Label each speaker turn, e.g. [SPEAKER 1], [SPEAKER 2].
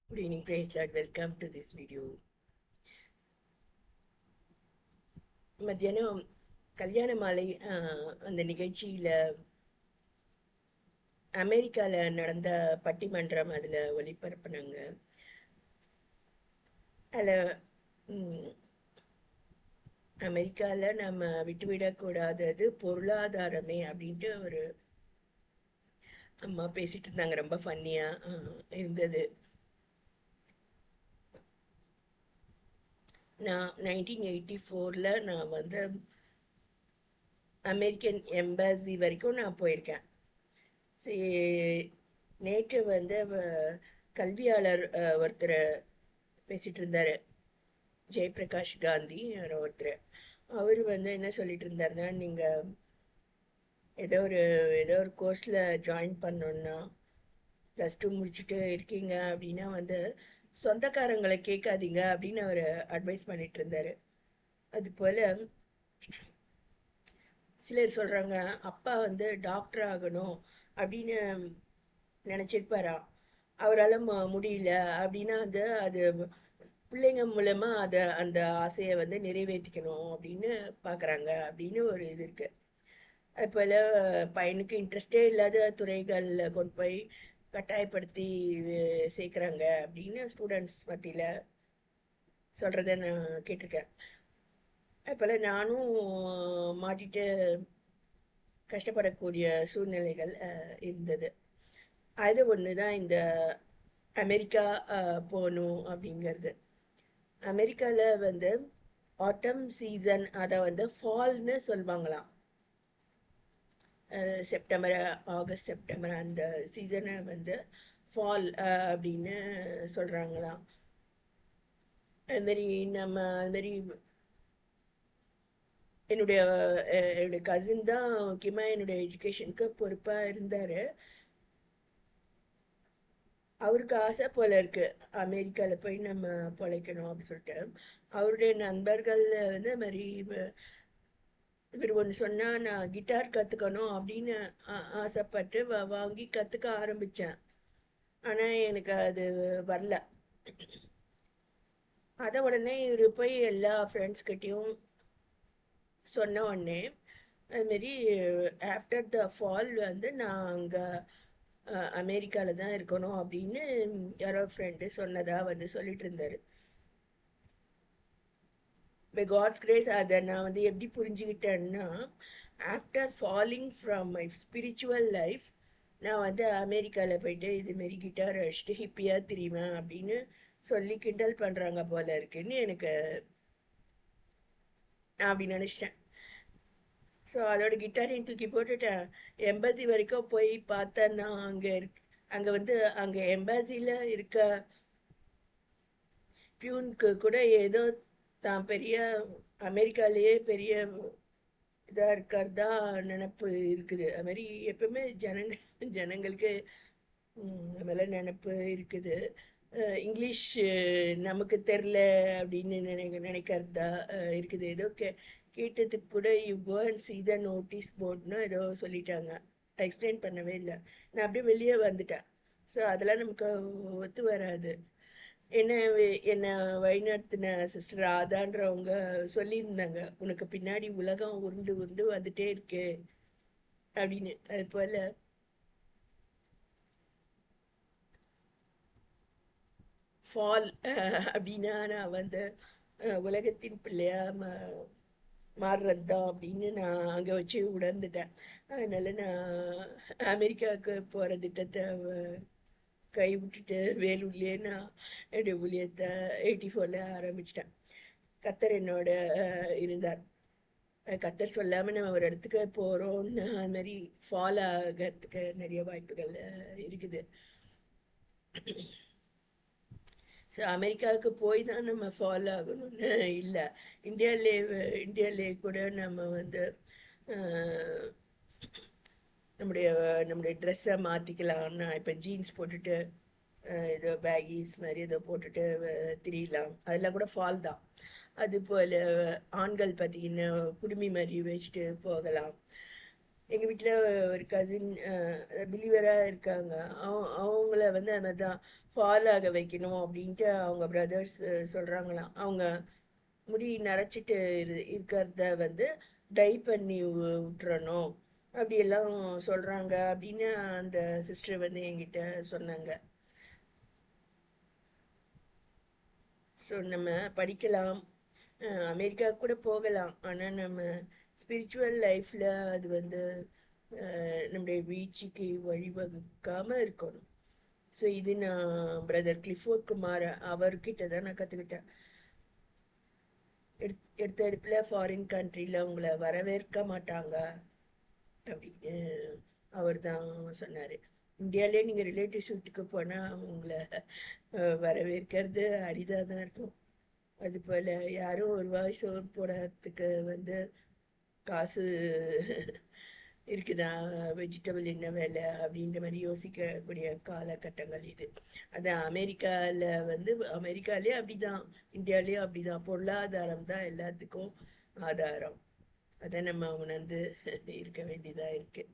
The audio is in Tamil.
[SPEAKER 1] Good evening, praise Lord. Welcome to this video. மத்தியானம் கல்யாண மாலை அந்த நிகழ்ச்சியில் அமெரிக்காவில் நடந்த பட்டிமன்றம் அதில் ஒளிபரப்புனாங்க. அதில் அமெரிக்காவில் நம்ம விட்டுவிடக்கூடாதது பொருளாதாரமே அப்படின்ட்டு ஒரு அம்மா பேசிட்டு இருந்தாங்க. ரொம்ப ஃபன்னியாக இருந்தது. நான் 1984 நான் வந்து அமெரிக்கன் எம்பசி வரைக்கும் நான் போயிருக்கேன். சரி, நேற்று வந்து கல்வியாளர் ஒருத்தர் பேசிகிட்டு இருந்தார், ஜெயபிரகாஷ் காந்தி ஒருத்தர். அவர் வந்து என்ன சொல்லிட்டு இருந்தாருன்னா, நீங்கள் ஏதோ ஒரு கோர்ஸில் ஜாயின் பண்ணோன்னா +2 முடிச்சுட்டு இருக்கீங்க அப்படின்னா வந்து சொந்தக்காரங்களை கேட்காதீங்க அப்படின்னு அவர் அட்வைஸ் பண்ணிட்டு இருந்தார். அதுபோல் சிலர் சொல்கிறாங்க, அப்பா வந்து டாக்டர் ஆகணும் அப்படின்னு நினச்சிருப்பாரா, அவரால் முடியல அப்படின்னா வந்து அது பிள்ளைங்க மூலமாக அந்த ஆசையை வந்து நிறைவேற்றிக்கணும் அப்படின்னு பார்க்குறாங்க அப்படின்னு ஒரு இது இருக்குது. அதுபோல் பையனுக்கு இன்ட்ரெஸ்டே இல்லாத துறைகளில் கொண்டு போய் கட்டாயப்படுத்தி சேர்க்குறாங்க அப்படின்னு ஸ்டூடெண்ட்ஸ் மத்தியில் சொல்கிறத நான் கேட்டிருக்கேன். அதுபோல் நானும் மாட்டிட்டு கஷ்டப்படக்கூடிய சூழ்நிலைகள் இருந்தது. அது ஒன்று தான் இந்த அமெரிக்கா போகணும் அப்படிங்கிறது. அமெரிக்காவில் வந்து ஆட்டம் சீசன், அதை வந்து ஃபால்னு சொல்லுவாங்களாம். செப்டம்பர், ஆகஸ்ட், செப்டம்பர் அந்த சீசனை வந்து ஃபால் அப்படின்னு சொல்கிறாங்களாம். அதுமாரி அதுமாரி என்னுடைய கசின் தான் முக்கியமாக என்னுடைய எஜுகேஷனுக்கு பொறுப்பாக இருந்தார். அவருக்கு ஆசை போல் இருக்குது அமெரிக்காவில் போய் நம்ம பிழைக்கணும் அப்படின்னு சொல்லிட்டு. அவருடைய நண்பர்கள் வந்து அது மாதிரி இவர் ஒன்று சொன்னால், நான் கிட்டார் கற்றுக்கணும் அப்படின்னு ஆசைப்பட்டு வாங்கி கற்றுக்க ஆரம்பித்தேன். ஆனால் எனக்கு அது வரல. அதை உடனே இவர் போய் எல்லா ஃப்ரெண்ட்ஸ்கிட்டையும் சொன்ன உடனே அதுமாரி ஆஃப்டர் த ஃபால் வந்து நான் அங்கே அமெரிக்காவில் தான் இருக்கணும் அப்படின்னு யாரோ ஃப்ரெண்டு சொன்னதாக வந்து சொல்லிட்டு இருந்தார். பை காட்ஸ் கிரேஸ் அதை நான் வந்து எப்படி புரிஞ்சுக்கிட்டேன்னா, after falling from my spiritual life நான் வந்து அமெரிக்காவில் போயிட்டு இதுமாரி கிட்டார் அடிச்சுட்டு ஹிப்பியாக தெரியுவேன் அப்படின்னு சொல்லி கிண்டல் பண்ணுறாங்க போல இருக்குன்னு எனக்கு நான் அப்படி நினச்சிட்டேன். ஸோ அதோட கிட்டாரையும் தூக்கி போட்டுட்டேன். எம்பசி வரைக்கும் போய் பார்த்தேன்னா அங்கே வந்து அங்கே எம்பசியில் இருக்க பியூனுக்கு கூட ஏதோ தான் பெரிய அமெரிக்காலேயே பெரிய இதாக இருக்கிறதா நினப்பு இருக்குது. அது மாதிரி எப்பவுமே ஜனங்களுக்கு மேலே நினப்பு இருக்குது. இங்கிலீஷ் நமக்கு தெரில அப்படின்னு நினைக்கிறது தான் இருக்குது. ஏதோ கேட்டதுக்கு கூட you go and see the notice போர்ட்னு ஏதோ சொல்லிட்டாங்க. எக்ஸ்பிளைன் பண்ணவே இல்லை. நான் அப்படியே வெளியே வந்துட்டேன். ஸோ அதெல்லாம் நமக்கு ஒத்து வராது. என்னை வழிநடத்தின சிஸ்டர் ராதான்றவங்க சொல்லியிருந்தாங்க, உனக்கு பின்னாடி உலகம் உருண்டு உருண்டு வந்துட்டே இருக்கு அப்படின்னு. அது போல் ஃபால் அப்படின்னா நான் வந்து உலகத்தின் பிள்ளையா மாறுறது தான் அப்படின்னு நான் அங்கே வச்சு உணர்ந்துட்டேன். அதனால நான் அமெரிக்காவுக்கு போகிற திட்டத்தை கை விட்டுட்டு வேலூர்லேயே நான் என்னுடைய ஊழியத்தை 84ல் ஆரம்பிச்சிட்டேன். கத்தர் என்னோட இருந்தார். கத்தர் சொல்லாமல் நம்ம ஒரு இடத்துக்கு போகிறோம்னு அது மாதிரி ஃபாலோ ஆகிறதுக்கு நிறைய வாய்ப்புகள் இருக்குது. ஸோ அமெரிக்காவுக்கு போய் தான் நம்ம ஃபாலோ ஆகணும்னு இல்லை. இந்தியாவிலே கூட நம்ம வந்து நம்முடைய நம்முடைய ட்ரெஸ்ஸை மாற்றிக்கலாம். நான் இப்போ ஜீன்ஸ் போட்டுட்டு ஏதோ பேகீஸ் மாதிரி ஏதோ போட்டுட்டு திரியலாம். அதெல்லாம் கூட ஃபால் தான். அதுபோல் ஆண்கள் பார்த்தீங்கன்னா குடுமி மாதிரி வச்சுட்டு போகலாம். எங்கள் வீட்டில் ஒரு கசின் பிலீவராக இருக்காங்க. அவங்கள வந்து அது மாதிரி தான் ஃபால் ஆக வைக்கணும் அப்படின்ட்டு அவங்க பிரதர்ஸ் சொல்கிறாங்களாம். அவங்க முடி நரைச்சிட்டு இருக்கிறத வந்து டை பண்ணி விட்டுறணும் அப்படியெல்லாம் சொல்கிறாங்க அப்படின்னு அந்த சிஸ்டர் வந்து என்கிட்ட சொன்னாங்க. ஸோ நம்ம படிக்கலாம், அமெரிக்கா கூட போகலாம். ஆனால் நம்ம ஸ்பிரிச்சுவல் லைஃப்பில் அது வந்து நம்முடைய வீழ்ச்சிக்கு வழிவகுக்காமல் இருக்கணும். ஸோ இது நான் பிரதர் கிளிஃபோர்ட் குமார் அவர்கிட்ட தான் நான் கற்றுக்கிட்டேன். எடுத்த எடுப்பில் ஃபாரின் கண்ட்ரியில் உங்களை வரவேற்க மாட்டாங்க அப்படின்னு அவர் தான் சொன்னார். இந்தியாவிலே நீங்கள் ரிலேட்டிவ்ஸ் வீட்டுக்கு போனால் உங்களை வரவேற்கிறது அரிதாக தான் இருக்கும். அது போல் யாரும் ஒரு வாய் சோறு போடுறதுக்கு வந்து காசு இருக்குதா, வெஜிடபிள் என்ன வேலை அப்படின்ற மாதிரி யோசிக்கக்கூடிய காலகட்டங்கள் இது. அதான் அமெரிக்காவில் வந்து அமெரிக்காலே அப்படிதான், இந்தியாலேயும் அப்படிதான். பொருளாதாரம் தான் எல்லாத்துக்கும் ஆதாரம். அதை நம்ம உணர்ந்து இருக்க வேண்டியதாக இருக்கு.